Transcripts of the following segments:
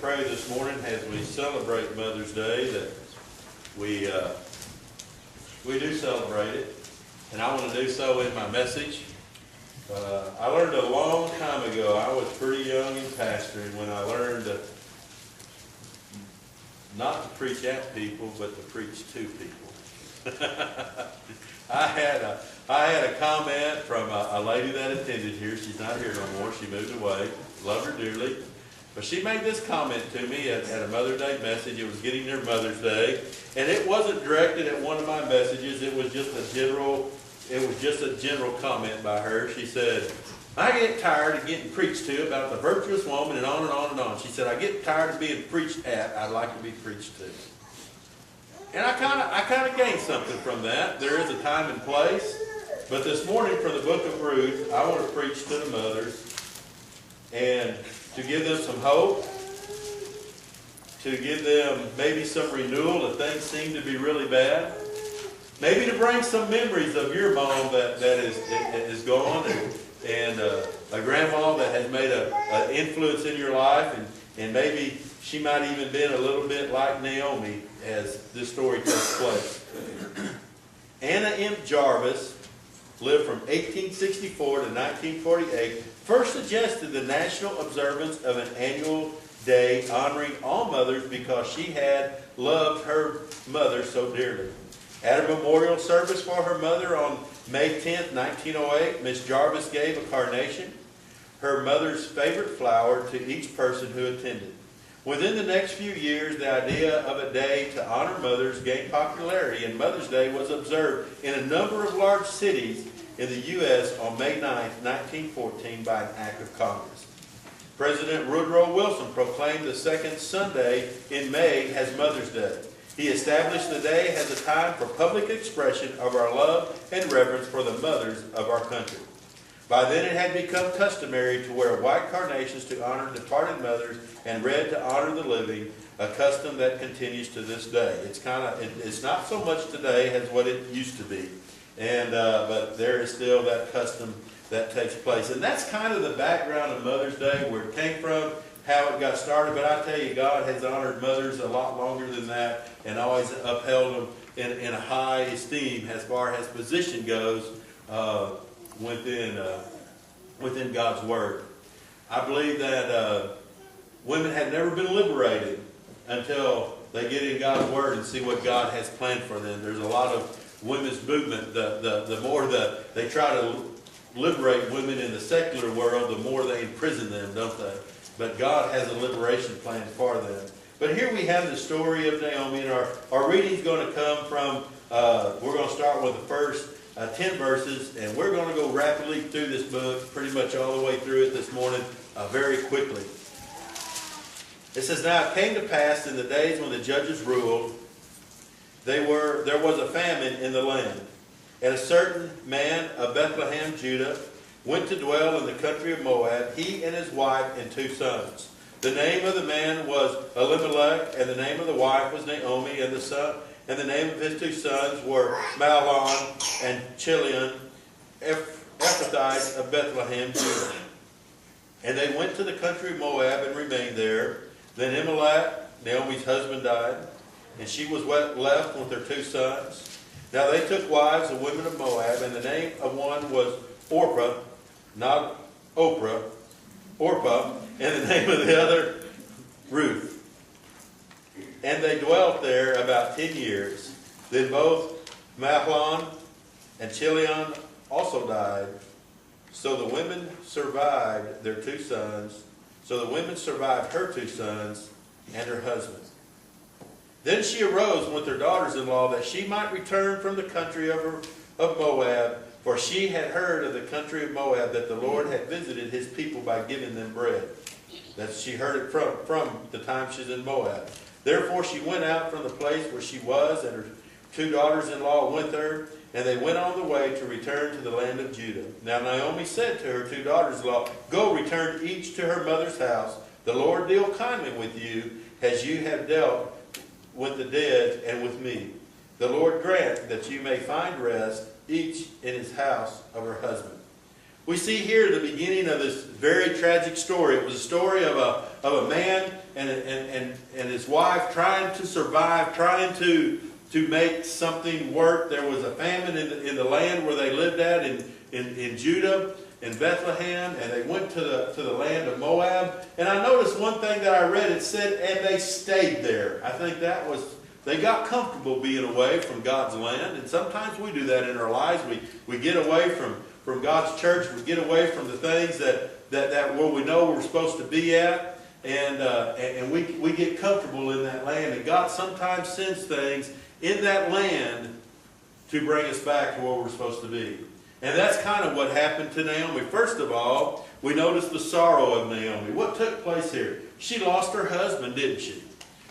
pray this morning as we celebrate Mother's Day that we do celebrate it, and I want to do so in my message. I learned a long time ago, I was pretty young in pastoring, when I learned not to preach at people, but to preach to people. I had a comment from a lady that attended here. She's not here no more. She moved away. Love her dearly. But she made this comment to me at a Mother's Day message. It was getting near Mother's Day. And it wasn't directed at one of my messages. It was just a general comment by her. She said, I get tired of getting preached to about the virtuous woman and on and on and on. She said, I get tired of being preached at. I'd like to be preached to. And I kind of gained something from that. There is a time and place. But this morning from the book of Ruth, I want to preach to the mothers and to give them some hope, to give them maybe some renewal if things seem to be really bad, maybe to bring some memories of your mom that is gone, and a grandma that has made an influence in your life, and maybe she might even been a little bit like Naomi as this story takes place. Anna M. Jarvis lived from 1864 to 1948, first suggested the national observance of an annual day honoring all mothers because she had loved her mother so dearly. At a memorial service for her mother on May 10, 1908, Miss Jarvis gave a carnation, her mother's favorite flower, to each person who attended. Within the next few years, the idea of a day to honor mothers gained popularity, and Mother's Day was observed in a number of large cities in the U.S. on May 9, 1914, by an act of Congress. President Woodrow Wilson proclaimed the second Sunday in May as Mother's Day. He established the day as a time for public expression of our love and reverence for the mothers of our country. By then it had become customary to wear white carnations to honor departed mothers and red to honor the living, a custom that continues to this day. It's not so much today as what it used to be, but there is still that custom that takes place. And that's kind of the background of Mother's Day, where it came from, how it got started. But I tell you, God has honored mothers a lot longer than that and always upheld them in a high esteem as far as position goes within God's Word. I believe that women have never been liberated until they get in God's Word and see what God has planned for them. There's a lot of women's movement. The more they try to liberate women in the secular world, the more they imprison them, don't they? But God has a liberation plan for them. But here we have the story of Naomi, and our reading's going to come from, we're going to start with the first 10 verses, and we're going to go rapidly through this book, pretty much all the way through it this morning, very quickly. It says, Now it came to pass in the days when the judges ruled, there was a famine in the land. And a certain man of Bethlehem, Judah, went to dwell in the country of Moab, he and his wife and 2 sons. The name of the man was Elimelech, and the name of the wife was Naomi, and the name of his 2 sons were Mahlon and Chilion, Ephrathites of Bethlehem, Judah. And they went to the country of Moab and remained there. Then Elimelech, Naomi's husband, died, and she was left with her 2 sons. Now they took wives of women of Moab, and the name of one was Orpah, not Oprah, Orpah, and the name of the other Ruth. And they dwelt there about 10 years. Then both Mahlon and Chilion also died. So the women survived their 2 sons. So the women survived her 2 sons and her husband. Then she arose with her daughters-in-law that she might return from the country of Moab, for she had heard of the country of Moab that the Lord had visited his people by giving them bread. That she heard it from the time she's in Moab. Therefore she went out from the place where she was, and her 2 daughters-in-law with her, and they went on the way to return to the land of Judah. Now Naomi said to her 2 daughters-in-law, Go, return each to her mother's house. The Lord deal kindly with you, as you have dealt with the dead and with me. The Lord grant that you may find rest, each in his house of her husband. We see here the beginning of this very tragic story. It was a story of a man and his wife trying to survive, trying to make something work. There was a famine in the land where they lived at in Judah, in Bethlehem, and they went to the land of Moab. And I noticed one thing that I read, it said, and they stayed there. I think that was, they got comfortable being away from God's land, and sometimes we do that in our lives. We get away from God's church, we get away from the things that where we know we're supposed to be at, and we get comfortable in that land. And God sometimes sends things in that land to bring us back to where we're supposed to be. And that's kind of what happened to Naomi. First of all, we notice the sorrow of Naomi. What took place here? She lost her husband, didn't she?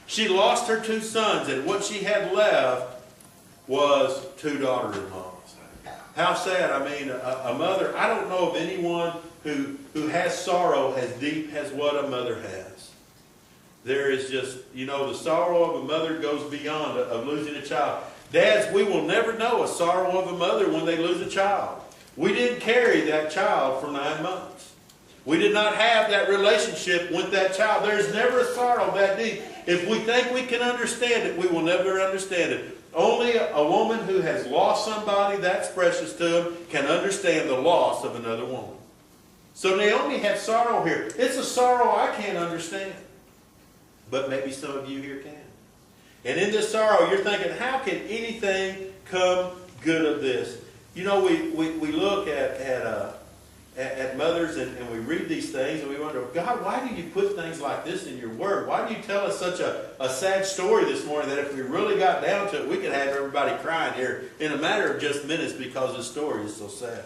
She lost her 2 sons, and what she had left was 2 daughter-in-laws. How sad. I mean, a mother, I don't know of anyone who has sorrow as deep as what a mother has. There is just, the sorrow of a mother goes beyond of losing a child. Dads, we will never know a sorrow of a mother when they lose a child. We didn't carry that child for 9 months. We did not have that relationship with that child. There's never a sorrow that deep. If we think we can understand it, we will never understand it. Only a woman who has lost somebody that's precious to them can understand the loss of another woman. So Naomi had sorrow here. It's a sorrow I can't understand. But maybe some of you here can. And in this sorrow, you're thinking, how can anything come good of this? We look at mothers and we read these things and we wonder, God, why do you put things like this in your word? Why do you tell us such a sad story this morning that if we really got down to it, we could have everybody crying here in a matter of just minutes because the story is so sad?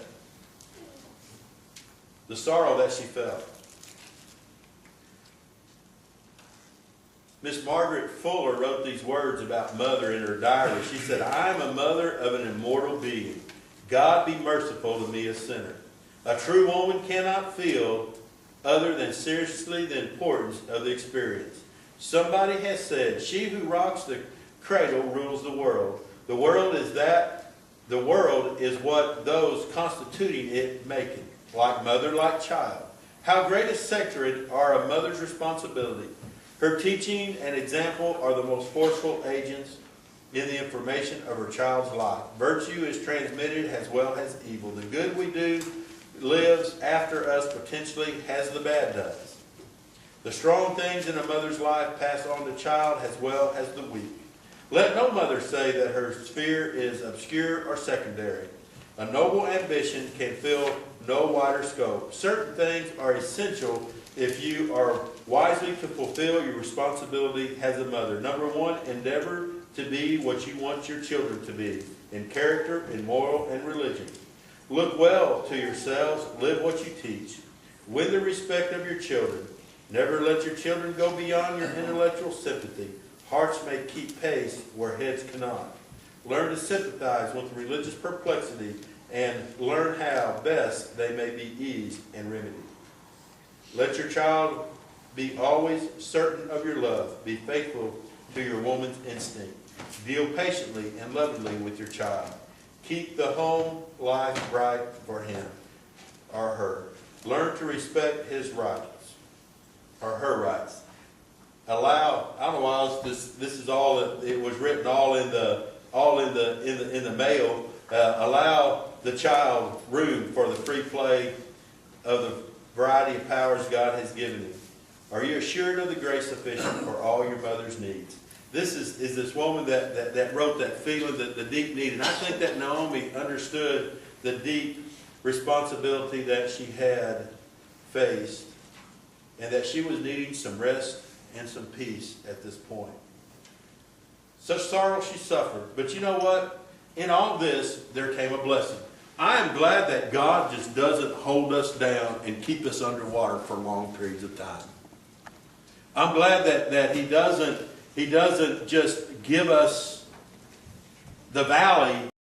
The sorrow that she felt. Miss Margaret Fuller wrote these words about mother in her diary. She said, I am a mother of an immortal being. God be merciful to me, a sinner. A true woman cannot feel other than seriously the importance of the experience. Somebody has said, she who rocks the cradle rules the world. The world is what those constituting it make it. Like mother, like child. How great a sector are a mother's responsibility. Her teaching and example are the most forceful agents in the information of her child's life. Virtue is transmitted as well as evil. The good we do lives after us potentially as the bad does. The strong things in a mother's life pass on to child as well as the weak. Let no mother say that her sphere is obscure or secondary. A noble ambition can fill no wider scope. Certain things are essential if you are wisely to fulfill your responsibility as a mother. Number 1, endeavor to be what you want your children to be, in character, in moral, and religion. Look well to yourselves, live what you teach. Win the respect of your children. Never let your children go beyond your intellectual sympathy. Hearts may keep pace where heads cannot. Learn to sympathize with religious perplexity and learn how best they may be eased and remedied. Let your child be always certain of your love. Be faithful to your woman's instinct. Deal patiently and lovingly with your child. Keep the home life bright for him or her. Learn to respect his rights or her rights. Allow, I don't know why this is all, it was written all in the mail. Allow the child room for the free play of the variety of powers God has given him. Are you assured of the grace sufficient for all your mother's needs? This is this woman that wrote that feeling, the deep need. And I think that Naomi understood the deep responsibility that she had faced and that she was needing some rest and some peace at this point. Such sorrow she suffered. But you know what? In all this, there came a blessing. I am glad that God just doesn't hold us down and keep us underwater for long periods of time. I'm glad that He doesn't just give us the valley